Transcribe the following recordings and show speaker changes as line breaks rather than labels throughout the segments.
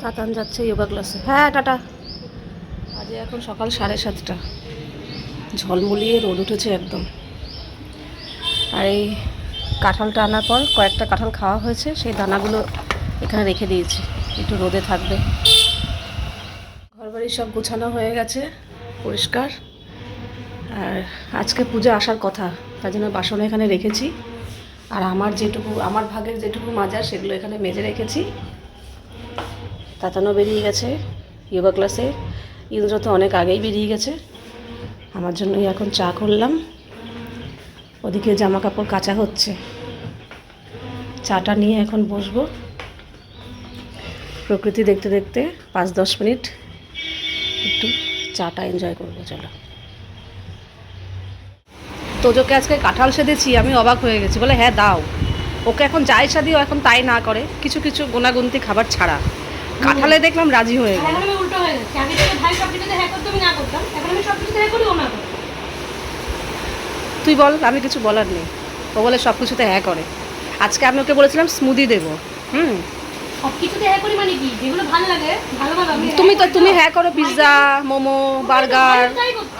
তাতান যাচ্ছে যোগা ক্লাসে। হ্যাঁ টাটা। আজ এখন সকাল 7:30, ঝলমলিয়ে রোদ উঠেছে একদম। আর এই কাঁঠালটা আনার পর কয়েকটা কাঁঠাল খাওয়া হয়েছে, সেই দানাগুলো এখানে রেখে দিয়েছি, একটু রোদে থাকবে। ঘরবাড়ি সব গোছানো হয়ে গেছে, পরিষ্কার। আর আজকে পূজা আসার কথা, তার জন্য বাসন এখানে রেখেছি। আর আমার ভাগের যেটুকু মাজার সেগুলো এখানে মেজে রেখেছি। তাতানো বেরিয়ে গেছে যোগা ক্লাসে, ইন্দ্র তো অনেক আগেই বেরিয়ে গেছে। আমার জন্যই এখন চা করলাম, ওদিকে জামা কাপড় কাচা হচ্ছে। চাটা নিয়ে এখন বসবো, প্রকৃতি দেখতে দেখতে 5-10 মিনিট একটু চাটা এনজয় করবো। চলো। তোজোকে আজকে কাঁঠাল সেধেছি, আমি অবাক হয়ে গেছি। বলে হ্যাঁ দাও। ওকে এখন যা ইচ্ছা দিও, এখন তাই না করে, কিছু কিছু গোনাগুনতি খাবার ছাড়া। কাঁঠালে দেখলাম রাজি হয়ে গেল।
উল্টো হয়ে গেছে, আগে থেকে ভাই সব কিছুতে হ্যাঁ করতো, আমি না করতাম। এখন আমি সব কিছুতে হ্যাঁ করি, ও না করে।
তুই বল, আমি কিছু বলার নেই। ও বলে সব কিছুতে হ্যাঁ করে। আজকে আমি ওকে বলেছিলাম স্মুদি দেবো।
সব কিছুতে হ্যাঁ করি মানে কি, যেগুলো ভালো লাগে ভালো ভালো আমি
তুমি হ্যাঁ করো, পিৎজা মোমো বার্গার।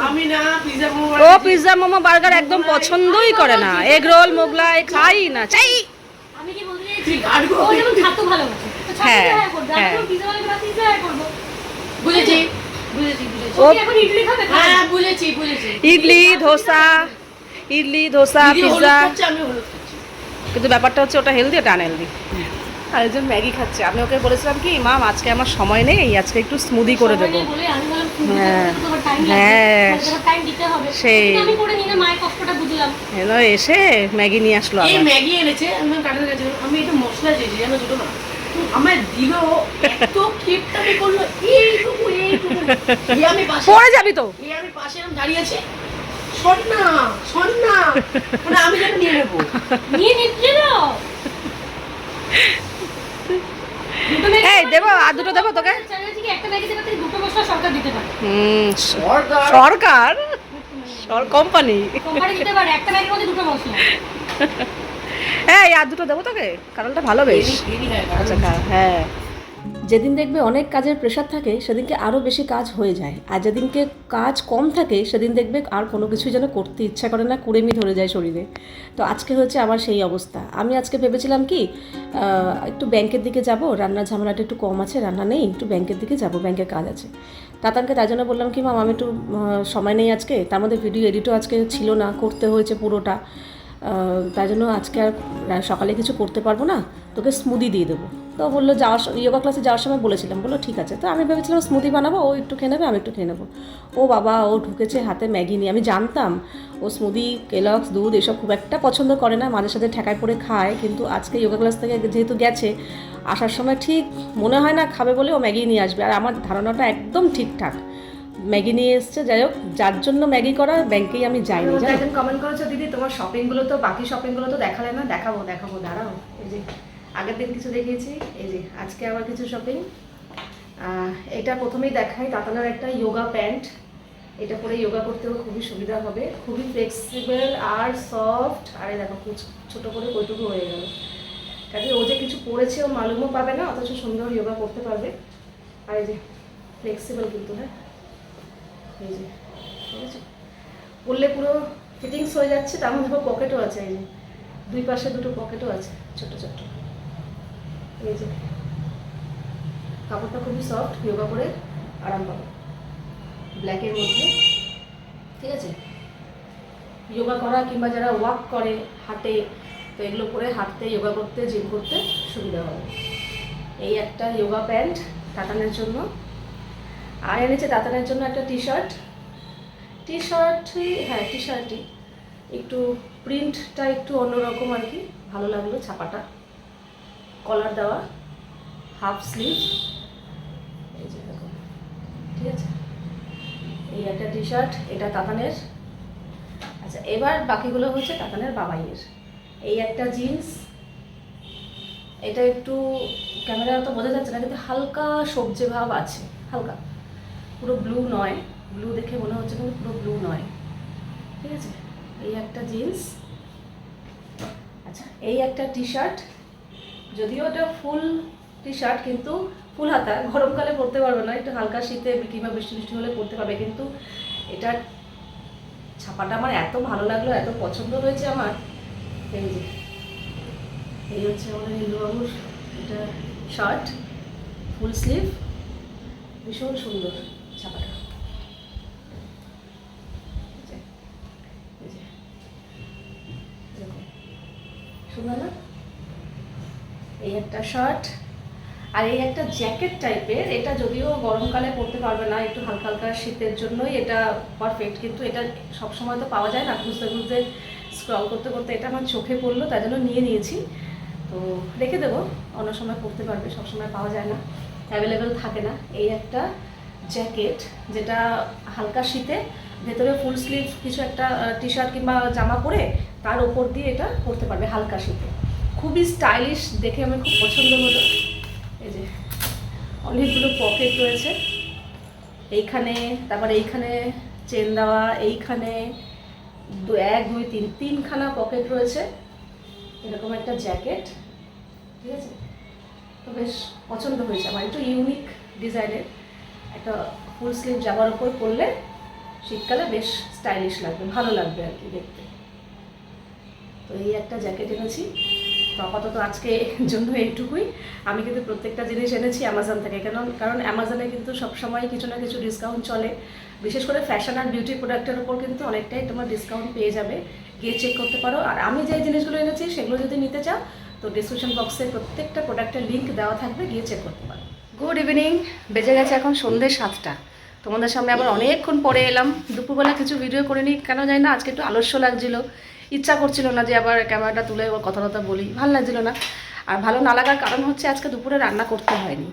আমি না পিৎজা মোমো,
ও পিৎজা মোমো বার্গার একদম পছন্দই করে না, এগ রোল মোগলাই খাই না, চাই।
আমি কি বলতে চাইছি, ও যেমন ছাতু ভালোবাসে, তো ছাতুতে হ্যাঁ করবে। আমি পিৎজা বানালে না পিৎজা হ্যাঁ করব। বুঝেছি বুঝেছি বুঝেছি। ও এখন ইডলি খাবে? হ্যাঁ বুঝেছি বুঝেছি।
ইডলি ধোসা পিৎজা।
আমি হলুদ খাচ্ছি,
কিন্তু ব্যাপারটা হচ্ছে ওটা হেলদি, ওটা আনহেলদি। আরেকজন ম্যাগি খাচ্ছে। আমি ওকে বলেছিলাম কি, মাম আজকে আমার সময় নেই, আজকে একটু স্মুদি করে দেবো। হ্যাঁ হ্যাঁ সেই এলো এসে ম্যাগি নিয়ে আসলো।
এই ম্যাগি এনেছে, আমি কাটার কাছে আমি এটা মশলা দিয়েছি জানো, দুটো না আমার দিল এত কিপটামি করলো, এইটুকু আমি পাশে
পড়ে যাবি তো।
আমি পাশে এরকম দাঁড়িয়ে আছি, শোন না মানে আমি যেন নিয়ে নেবো,
নিয়ে নিচ্ছে না।
এই দেবো, আর দুটো দেবো তোকে।
একটা ম্যাগি দেবে, দুটো মশলা সরকার দিতে পারে।
সরকার কোম্পানি
দিতে পারে, একটা ম্যাগির মধ্যে দুটো মশলা।
এই আর দুটো দেবো তোকে, কারণটা ভালো বেশ। আচ্ছা হ্যাঁ। যেদিন দেখবে অনেক কাজের প্রেশার থাকে, সেদিনকে আরও বেশি কাজ হয়ে যায়। আর যেদিনকে কাজ কম থাকে, সেদিন দেখবে আর কোনো কিছু যেন করতে ইচ্ছা করে না, কুড়েমি ধরে যায় শরীরে। তো আজকে হচ্ছে আমার সেই অবস্থা। আমি আজকে ভেবেছিলাম কি, একটু ব্যাংকের দিকে যাব, রান্নার ঝামেলাটা একটু কম আছে, রান্না নেই, একটু ব্যাংকের দিকে যাব, ব্যাংকের কাজ আছে। তাতানকে তাই জন্য বললাম কি, মাম আমি একটু সময় নেই আজকে, তার মধ্যে ভিডিও এডিটও আজকে ছিল না, করতে হয়েছে পুরোটা। তাই জন্য আজকে আর সকালে কিছু করতে পারবো না, তোকে স্মুদি দিয়ে দেবো। তো বললো যোগা ক্লাসে যাওয়ার সময় বলেছিলাম, বললো ঠিক আছে। তো আমি ভেবেছিলাম স্মুদি বানাবো, ও একটু খেয়ে নেবে, আমি একটু খেয়ে নেবো। ও বাবা, ও ঢুকেছে হাতে ম্যাগি নিয়ে। আমি জানতাম ও স্মুদি, কেলগস, দুধ এসব খুব একটা পছন্দ করে না, মাঝে সাথে ঠেকায় পড়ে খায়। কিন্তু আজকে যোগা ক্লাস থেকে যেহেতু গেছে, আসার সময় ঠিক মনে হয় না খাবে বলে ও ম্যাগি নিয়ে আসবে। আর আমার ধারণাটা একদম ঠিকঠাক, ম্যাগি নিয়ে এসছে। যাই হোক, যার জন্য ম্যাগি করা, ব্যাংকেই আমি যাইনি। একজন কমেন্ট করেছো, দিদি তোমার শপিংগুলো তো, বাকি শপিংগুলো তো দেখালে না। দেখাবো দাঁড়াও। এই যে আগের দিন কিছু দেখিয়েছি, এই যে আজকে আবার কিছু শপিং। এটা প্রথমেই দেখাই, তাতানার একটা যোগা প্যান্ট। এটা পরে যোগা করতেও খুবই সুবিধা হবে, খুবই ফ্লেক্সিবল আর সফট। আর এই দেখো ছোটো করে কইটুকু হয়ে গেল, কাজে ও যে কিছু পরেছে ও মালুমও পাবে না, অথচ সুন্দর যোগা করতে পারবে। আর এই যে ফ্লেক্সিবল কিন্তু, হ্যাঁ এই যে ঠিক আছে, পরলে পুরো ফিটিংস হয়ে যাচ্ছে। তার মধ্যে পকেটও আছে, এই যে দুই পাশে দুটো পকেটও আছে ছোট ছোট। এই যে কাপড়টা খুবই সফট, যোগা করে আরাম পাবে ব্ল্যাকের মধ্যে, ঠিক আছে। যোগা করা কিংবা যারা ওয়াক করে, হাঁটে, তো এগুলো করে হাঁটতে, যোগা করতে, জিম করতে সুবিধা হবে। এই একটা যোগা প্যান্ট তাতানের জন্য। আর এনেছে তাতানের জন্য একটা টি শার্টই, হ্যাঁ টি শার্টই, একটু প্রিন্টটা একটু অন্যরকম আর কি, ভালো লাগলো ছাপাটা, কলার দেওয়া, হাফ স্লিভ, এই যে দেখো, ঠিক আছে। এই একটা টি শার্ট, এটা তাতানের। আচ্ছা, এবার বাকিগুলো হচ্ছে তাতানের বাবাইয়ের। এই একটা জিন্স, এটা একটু ক্যামেরা তো বোঝা যাচ্ছে না, কিন্তু হালকা সবজি ভাব আছে, হালকা, পুরো ব্লু নয়, ব্লু দেখে মনে হচ্ছে কিন্তু পুরো ব্লু নয়, ঠিক আছে। এই একটা জিন্স। আচ্ছা, এই একটা টি শার্ট, যদিও এটা ফুল টি শার্ট, কিন্তু ফুল হাতা, গরমকালে পরতে পারবে না, একটু হালকা শীতে কিংবা বৃষ্টি বৃষ্টি হলে পরতে পারবে। কিন্তু এটার ছাপাটা আমার এত ভালো লাগলো, এত পছন্দ হয়েছে আমার। এই যে এই হচ্ছে আমাদের হিন্দুবাবুর এটা শার্ট, ফুল স্লিভ, ভীষণ সুন্দর ছাপাটা। সুন্দর না? এই একটা শার্ট আর এই একটা জ্যাকেট টাইপের, এটা যদিও গরমকালে পরতে পারবে না, একটু হালকা হালকা শীতের জন্যই এটা পারফেক্ট। কিন্তু এটা সবসময় তো পাওয়া যায় না, খুঁজতে খুঁজতে স্ক্রল করতে করতে এটা আমার চোখে পড়লো, তাই জন্য নিয়ে নিয়েছি। তো রেখে দেবো, অন্য সময় পরতে পারবে, সবসময় পাওয়া যায় না, অ্যাভেলেবেল থাকে না। এই একটা জ্যাকেট যেটা হালকা শীতে, ভেতরে ফুল স্লিভ কিছু একটা টি শার্ট কিংবা জামা পরে তার ওপর দিয়ে এটা পরতে পারবে হালকা শীতে, খুবই স্টাইলিশ, দেখে আমার খুব পছন্দ হলো। এই যে অনেকগুলো পকেট রয়েছে এইখানে, তারপরে এইখানে চেন দেওয়া, এইখানে 1 2 3 তিনখানা পকেট রয়েছে। এরকম একটা জ্যাকেট, ঠিক আছে, তো বেশ পছন্দ হয়েছে আমার, একটু ইউনিক ডিজাইনের একটা ফুল স্লিভ জামার উপর পরলে শীতকালে বেশ স্টাইলিশ লাগবে, ভালো লাগবে আর কি দেখতে। তো এই একটা জ্যাকেট এনেছি, তো আপাতত আজকে জন্য এইটুকুই। আমি কিন্তু প্রত্যেকটা জিনিস এনেছি অ্যামাজন থেকে, কারণ অ্যামাজনে কিন্তু সবসময় কিছু না কিছু ডিসকাউন্ট চলে, বিশেষ করে ফ্যাশন আর বিউটি প্রোডাক্টের উপর কিন্তু অনেকটাই তোমার ডিসকাউন্ট পেয়ে যাবে, গিয়ে চেক করতে পারো। আর আমি যে জিনিসগুলো এনেছি সেগুলো যদি নিতে চাও তো ডিসক্রিপশন বক্সে প্রত্যেকটা প্রোডাক্টের লিঙ্ক দেওয়া থাকবে, গিয়ে চেক করতে পারো। গুড ইভিনিং, বেজে গেছে এখন সন্ধ্যে 7টা। তোমাদের সামনে আবার অনেকক্ষণ পরে এলাম। দুপুরবেলা কিছু ভিডিও করে নিই, কেন জানি না আজকে একটু আলস্য লাগছিলো, ইচ্ছা করছিল না যে আবার ক্যামেরাটা তুলে কথা বলি, ভালো লাগছিল না। আর ভালো না লাগার কারণ হচ্ছে আজকে দুপুরে রান্না করতে হয়নি,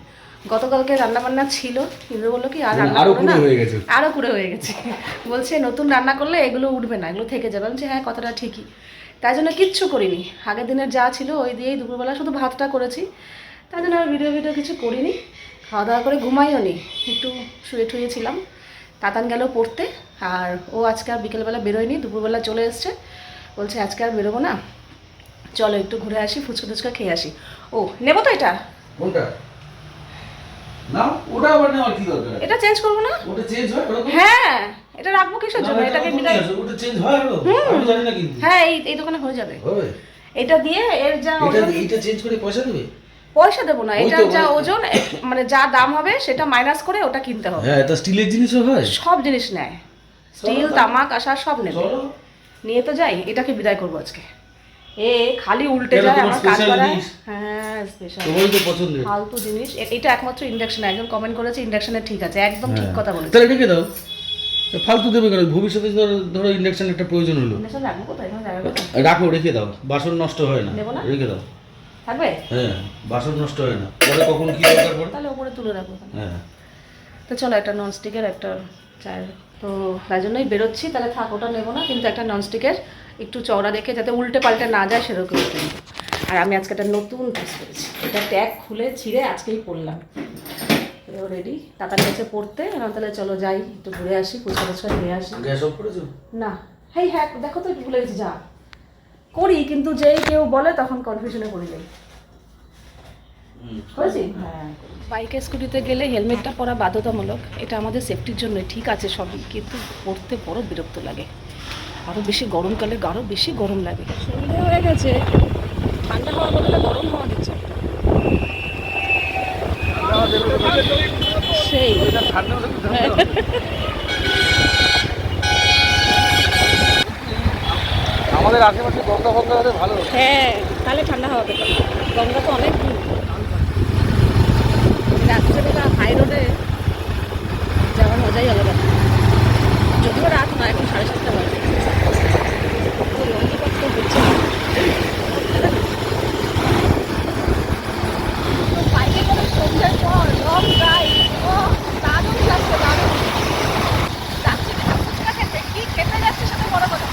গতকালকে রান্নাবান্না ছিল, কিন্তু বললো কি আর রান্না করো না, আরও কুড়ে হয়ে গেছে। বলছে নতুন রান্না করলে এগুলো উঠবে না, এগুলো থেকে যাবে। বলছে হ্যাঁ কথাটা ঠিকই, তাই জন্য কিচ্ছু করিনি, আগের দিনের যা ছিল ওই দিয়েই দুপুরবেলা শুধু ভাতটা করেছি, তাই জন্য আর ভিডিও কিছু করিনি। খাওয়া দাওয়া করে ঘুমাইও নি, একটু শুয়েছিলাম। তাতান গেল পড়তে, আর ও আজকে আর বিকেলবেলা বেরোয়নি, দুপুরবেলা চলে এসছে, বলছে আজকে আর বেরোবো না, চলো একটু ঘুরে আসি, ফুচকা টুচকা খেয়ে আসি। ও নেবো তো এটা,
কোনটা না ওটা আবার নেওয়ার কি দরকার?
এটা চেঞ্জ করবো না?
ওটা চেঞ্জ হয় ওরকম?
হ্যাঁ, এটা রাখবো কিসের জন্য? এটাকে বিদায়,
ওটা চেঞ্জ হয় হলো আমি জানি না কিন্তু।
হ্যাঁ এই দোকানে হয়ে যাবে,
হবে
এটা দিয়ে এর যা ওজন,
এটা চেঞ্জ করে পয়সা দেবে?
পয়সা দেবো না, এটা যা ওজন মানে যা দাম হবে সেটা মাইনাস করে ওটা কিনতে হবে।
হ্যাঁ এটা স্টিলের জিনিসও হয়,
সব জিনিস নেয়, স্টিল তামাক আশা সব নেবে,
চলো
নিয়ে তো যাই। এটাকে বিদায় করবো আজকে, এ খালি উল্টে যায় আমার কাজ করায়। হ্যাঁ স্পেশাল,
তোমারই তো পছন্দের
ফালতু জিনিস। এটা একমাত্র ইন্ডাকশন, একজন কমেন্ট করেছে ইন্ডাকশনে ঠিক আছে, একদম ঠিক কথা বলেছে।
তাহলে রেখে দাও, ফালতু দেবে কেন? ভবিষ্যতে ধরো ইন্ডাকশন একটা প্রয়োজন হলো,
ইন্ডাকশন রাখবো কোথায়, এখানে জায়গা কোথায়?
রাখো, রেখে দাও, বাসন নষ্ট হয় না,
নেবো না?
রেখে দাও।
থাকবে?
হ্যাঁ বাসন নষ্ট হয় না, পরে কখন কি দরকার পড়ে।
তাহলে ওপরে তুলে রাখবো।
হ্যাঁ
তো চলো একটা ননস্টিকের একটা চায়ের, তো তাই জন্যই বেরোচ্ছি। তাহলে থাক, ওটা নেবো না, কিন্তু একটা ননস্টিকের একটু চওড়া দেখে যাতে উল্টে পাল্টে না যায় সেরকম কিনবো। আর আমি আজকে একটা নতুন ড্রেস করেছি, এটা ট্যাগ খুলে ছিঁড়ে আজকেই পরলাম, রেডি। তাতার কাছে পড়তে, তাহলে চলো যাই একটু ঘুরে আসি, ফুচকা টুচকা খেয়ে আসি।
গ্যাস অফ করেছো?
না, হ্যাঁ হ্যাঁ দেখো তো ভুলে গেছি, যা করি কিন্তু যেই কেউ বলে তখন কনফিউশনে পড়ে যাই। করেছি? হ্যাঁ। বাইকে স্কুটিতে গেলে হেলমেটটা পরা বাধ্যতামূলক, এটা আমাদের সেফটির জন্য ঠিক আছে সবই, কিন্তু পড়তে বড় বিরক্ত লাগে, আরও বেশি গরমকালে আরও বেশি গরম লাগে। সন্ধে হয়ে গেছে, ঠান্ডা হওয়ার বদলে গরম হওয়া দিচ্ছে সেই।
আমাদের আশেপাশে গঙ্গা ফঙ্গা হলে ভালো।
হ্যাঁ তাহলে ঠান্ডা হওয়া পেতাম, গঙ্গা তো অনেক দূর। রাত্রেবেলা হাই রোডে যাওয়ার মজাই আলাদা, যদিও রাত নয়, এখন 7:30 বাজে। তো লঙ্গিপত্র হচ্ছে বাইকে করে সন্ধ্যার পর লং ড্রাইভ, ও দারুণ লাগছে, দারুণ। যাচ্ছি যেটা ফুচকা খেতে, কি খেতে যাচ্ছে সেটা বড় কথা,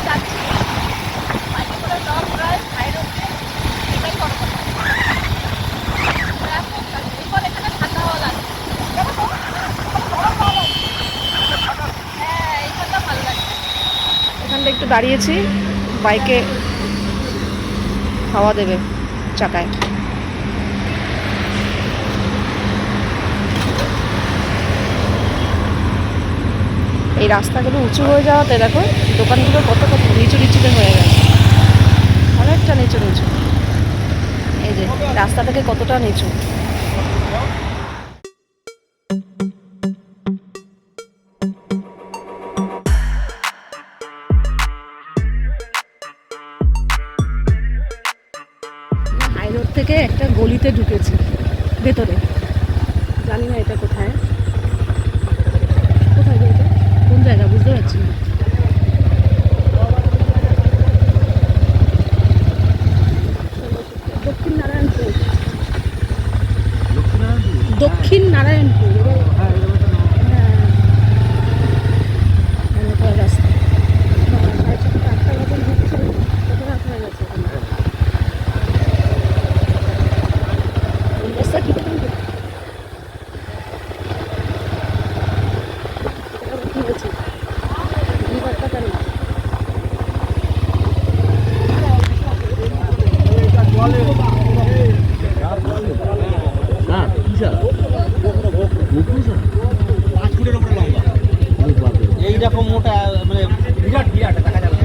যাচ্ছি বাইকে করে লং ড্রাইভ হাই রোডে, এটাই বড় কথা। এরপর এখানে ঠান্ডা হওয়া লাগে, হ্যাঁ এইখানটা ভালো লাগে। এখানটা একটু দাঁড়িয়েছি, বাইকে হাওয়া দেবে চাকায়। এই রাস্তাগুলো উঁচু হয়ে যাওয়াতে দেখো দোকানগুলো কত কত নিচু নিচুতে হয়ে গেছে, অনেকটা নিচু নিচু। এই যে রাস্তা থেকে কতটা নিচু। হাই রোড থেকে একটা গলিতে ঢুকেছি ভেতরে, জানি না এটা কোথায়, কোথায় গো এটা, কোন জায়গা বুঝতে পারছি না। দক্ষিণ নারায়ণপুর, দক্ষিণ নারায়ণপুর। হ্যাঁ, অনেকটা রাস্তা, 7:30 মতন ঢুকছি, কত রাত হয়ে গেছে এখন। রাস্তা কি হয়েছে?
এইরকম মোটা মানে বিরাট বিরাট দেখা যাবে।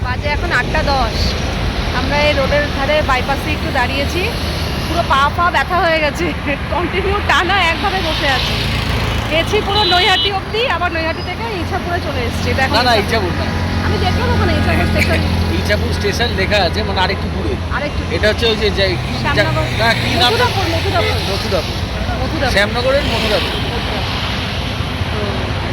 বাজে এখন 8:10। আমরা এই রোডের ধারে বাইপাসে একটু দাঁড়িয়েছি, পুরো পা পা ব্যথা হয়ে গেছে, কন্টিনিউ টানা একভাবে বসে আছি। গেছি পুরো নৈহাটি অবধি, আবার নৈহাটি থেকে ইছাপুরে চলে এসেছি। এটা এখন
না না ইচ্ছাপুর না,
আমি দেখলাম ওখানে ইছাপুর স্টেশন,
ইচ্ছাপুর স্টেশন লেখা আছে মানে আরেকটু দূরে।
আরেকটু
এটা হচ্ছে ওই যে
শ্যামনগর,
না কি নাম,
মথুরাপুর, মথুরাপুর,
মথুরাপুর,
মথুরাপুর।
শ্যামনগরের মথুরাপুর।
তো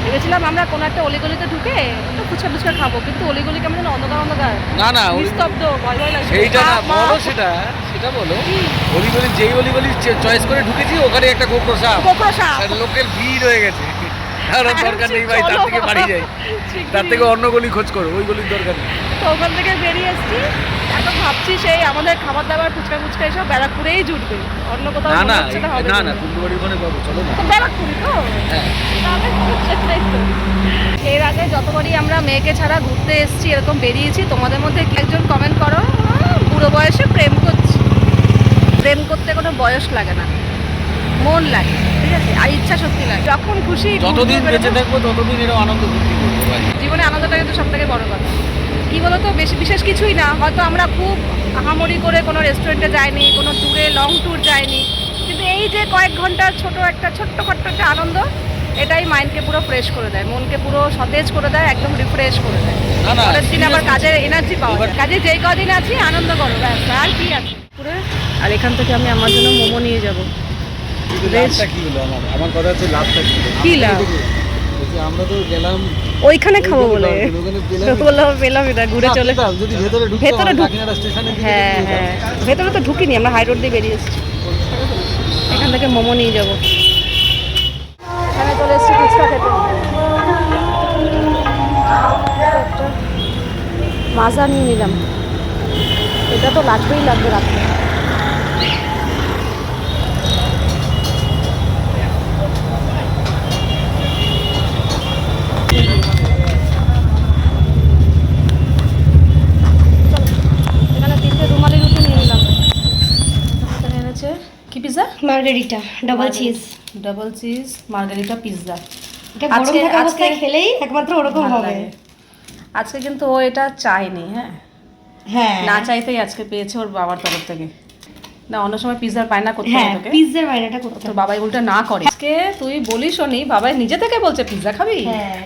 ভেবেছিলাম আমরা কোনো একটা অলিগলিতে ঢুকে একটু ফুচকা টুচকা খাবো, কিন্তু অলিগলি কেমন যেন অন্ধকার অন্ধকার,
না না
নিস্তব্ধ, ভয় ভয় লাগছে।
সেইটা না,
মা,
বলো সেটা, সেটা বলো।
কি?
অলিগলি যেই অলিগলি চয়েস করে ঢুকেছি ওখানে একটা গোপ্রো সাপ,
গোপ্রো সাপ।
আর লোকের ভিড় হয়ে গেছে। আর দরকার নেই ভাই, তার থেকে বাড়ি যাই, তার থেকে অন্য গলি খোঁজ করো, ওই গলির দরকার নেই।
তো ওখান থেকে বেরিয়ে এসেছি, এখন ভাবছি সেই আমাদের খাবার দাবার ফুচকা ফুচকা এসব ব্যারাকপুরেই জুটবে, অন্য কোথাও
না
মনে
না
হচ্ছে না হবে
না
বলে।
না কুন্ডুবাড়ির ওখানে পাবো, চলো না।
তো ব্যারাকপুরি তো,
হ্যাঁ
তাহলে সেটাই তো। এর আগে যতবারই আমরা মেয়েকে ছাড়া ঘুরতে এসেছি এরকম বেরিয়েছি, তোমাদের মধ্যে কি একজন কমেন্ট করো বুড়ো বয়সে প্রেম করছি। প্রেম করতে কোনো বয়স লাগে না, মন লাগে, ঠিক আছে, আর ইচ্ছা শক্তি লাগে। যখন খুশি
যতদিন
ঘুরতে
বেঁচে
বেরোবো।
থাকবো ততদিন এরকম আনন্দ ফুর্তি করবো ভাই।
জীবনে আনন্দটা কিন্তু সব থেকে বড় কথা। কী বলতো, বেশি বিশেষ কিছুই না, হয়তো আমরা খুব আহামরি করে কোনো রেস্টুরেন্টে যাইনি, কোনো ট্যুরে লং ট্যুর যাইনি, কিন্তু এই যে কয়েক ঘন্টার ছোট্টখাট্ট একটা আনন্দ, এটাই মাইন্ডকে পুরো ফ্রেশ করে দেয়, মনকে পুরো সতেজ করে দেয়, একদম রিফ্রেশ করে দেয়।
না না
পরের দিন আবার কাজের এনার্জি পাওয়া যায়।
এবার-
কাজে যেই কদিন আছি আনন্দ করো, ব্যাস, আর কি আছে পুরো। আর এখান থেকে আমি আমার জন্য মোমো নিয়ে যাব।
লাভটা কি হলো আমার, আমার কথা হচ্ছে লাভটা কি হলো?
কি লাভ?
বলছি, আমরা তো গেলাম
ওইখানে খাবো বলে,
ওখানে পেলাম
বললাম পেলাম না, ঘুরে চলে।
যদি ভেতরে ঢুকতে
ভেতরে
হয়,
ঢুক-
কাকিনাড়া স্টেশনে দিকে
হ্যাঁ
ঢুকতে
হ্যাঁ,
হয়।
ভেতরে তো ঢুকিনি, আমরা হাই রোড দিয়ে বেরিয়ে এসেছি। এখান থেকে মোমো নিয়ে যাবো। এখানে চলে এসেছি ফুচকা খেতে। একটা মাজা নিয়ে নিলাম, এটা তো লাগবেই লাগবে রাত্রে। এখানে 3টে রুমালি রুটি নিয়ে নিলাম। এখানে এনেছে কি pizza,
margherita double cheese.
Double cheese margherita pizza.
এটা গরম থাকা অবস্থায় খেলেই একমাত্র ওরকম
ভালো
হবে।
লাগে। আজকে কিন্তু ও এটা চায়নি, হ্যাঁ,
হ্যাঁ
না চাইতেই আজকে পেয়েছে ওর বাবার তরফ থেকে। না অন্য সময় পিৎজার বায়না করতে
হ্যাঁ,
হয় তোকে,
পিৎজার বাইরেটা করতে
তোর বাবাই উল্টা না করে। আজকে তুই বলিস শোনি, বাবাই নিজে থেকে বলছে পিৎজা খাবি।
হ্যাঁ,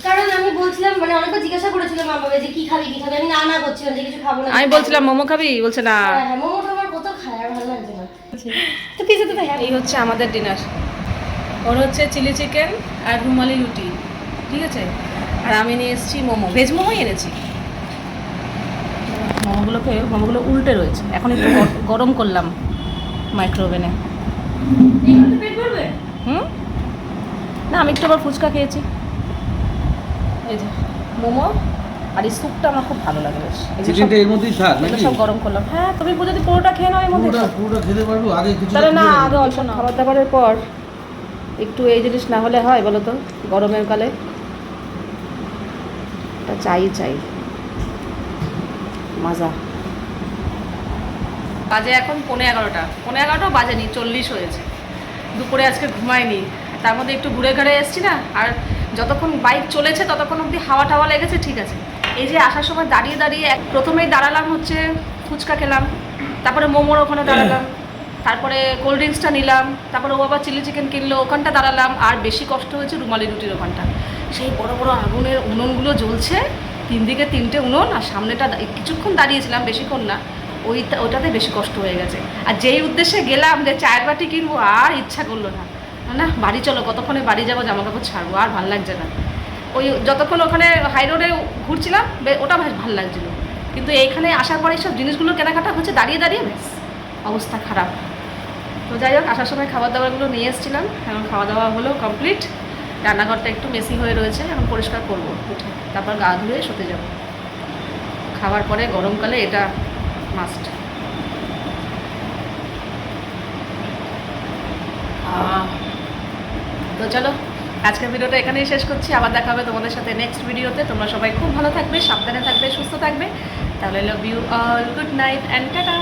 কারণ আমি বলছিলাম, মানে অনেকবার জিজ্ঞাসা করেছিলাম মা বাবা যে কি খাবি কি খাবি, আমি না না করছিলাম যে কিছু খাবো না।
আমি বলছিলাম মোমো খাবি, বলছে না।
হ্যাঁ হ্যাঁ, মোমোটা আমার কত খায় আর ভালো লাগছে না, তো পিৎজাতে তো হ্যাঁ।
এই হচ্ছে আমাদের ডিনার। ওর হচ্ছে চিলি চিকেন আর রুমালি রুটি, ঠিক আছে, আর আমি নিয়ে এসেছি মোমো, ভেজ মোমোই এনেছি। মোমোগুলো উল্টে রয়েছে, এখন একটু গরম করলাম মাইক্রোওভেনে।
পেট ভরবে?
হুম, না আমি একটু আবার ফুচকা খেয়েছি। এই যে মোমো আর এই স্যুপটা আমার খুব ভালো লাগে বেশ। এগুলো
চিকেনটা এর মধ্যেই থাক
এগুলো
নাকি?
সব গরম করলাম। হ্যাঁ, তুমি যদি পুরোটা খেয়ে নাও এর মধ্যে।
পুরোটা খেতে পারবো আগে কিছু?
তাহলে না, আগে অল্প না, খাবার দাবারের পর একটু এই জিনিস না হলে হয় বলো তো গরমের কালে। একটা চাই চাই মজা। বাজে এখন 11:15, 11:15 বাজেনি, 40 হয়েছে। দুপুরে আজকে ঘুমাইনি, তার মধ্যে একটু ঘুরে ঘুরে এসেছি না, আর যতক্ষণ বাইক চলেছে ততক্ষণ অবধি হাওয়া টাওয়া লেগেছে, ঠিক আছে। এই যে আসার সময় দাঁড়িয়ে দাঁড়িয়ে প্রথমেই দাঁড়ালাম হচ্ছে ফুচকা খেলাম, তারপরে মোমোর ওখানে দাঁড়ালাম, তারপরে কোল্ড ড্রিঙ্কসটা নিলাম, তারপরে ও আবার চিলি চিকেন কিনলো, ওখানটা দাঁড়ালাম। আর বেশি কষ্ট হয়েছে রুমালি রুটির ওখানটা, সেই বড় বড় আগুনের উনুনগুলো জ্বলছে, 3 দিকে 3টে উনুন, আর সামনেটা কিছুক্ষণ দাঁড়িয়েছিলাম, বেশিক্ষণ না, ওইটাতে বেশি কষ্ট হয়ে গেছে। আর যেই উদ্দেশ্যে গেলাম যে চায়ের বাটি কিনবো, আর ইচ্ছা করলো না, না বাড়ি চলো, কতক্ষণে বাড়ি যাবো, জামা কাপড় ছাড়বো, আর ভালো লাগছে না। ওই যতক্ষণ ওখানে হাই রোডে ঘুরছিলাম ওটা ভালো লাগছিলো, কিন্তু এইখানে আসার পরে সব জিনিসগুলো কেনাকাটা হচ্ছে দাঁড়িয়ে দাঁড়িয়ে, ব্যাস অবস্থা খারাপ। তো যাই হোক, আসার সময় খাবার দাবারগুলো নিয়ে এসেছিলাম, এখন খাওয়া দাওয়া হলো কমপ্লিট। রান্নাঘরটা একটু মেসি হয়ে রয়েছে, এখন পরিষ্কার করবো, তারপর গা ধুয়ে শুতে যাব। খাবার পরে গরমকালে এটা মাস্ট। তো চলো, আজকের ভিডিওটা এখানেই শেষ করছি, আবার দেখা হবে তোমাদের সাথে নেক্সট ভিডিওতে। তোমরা সবাই খুব ভালো থাকবে, সাবধানে থাকবে, সুস্থ থাকবে। তাহলে love you all, good night and tata.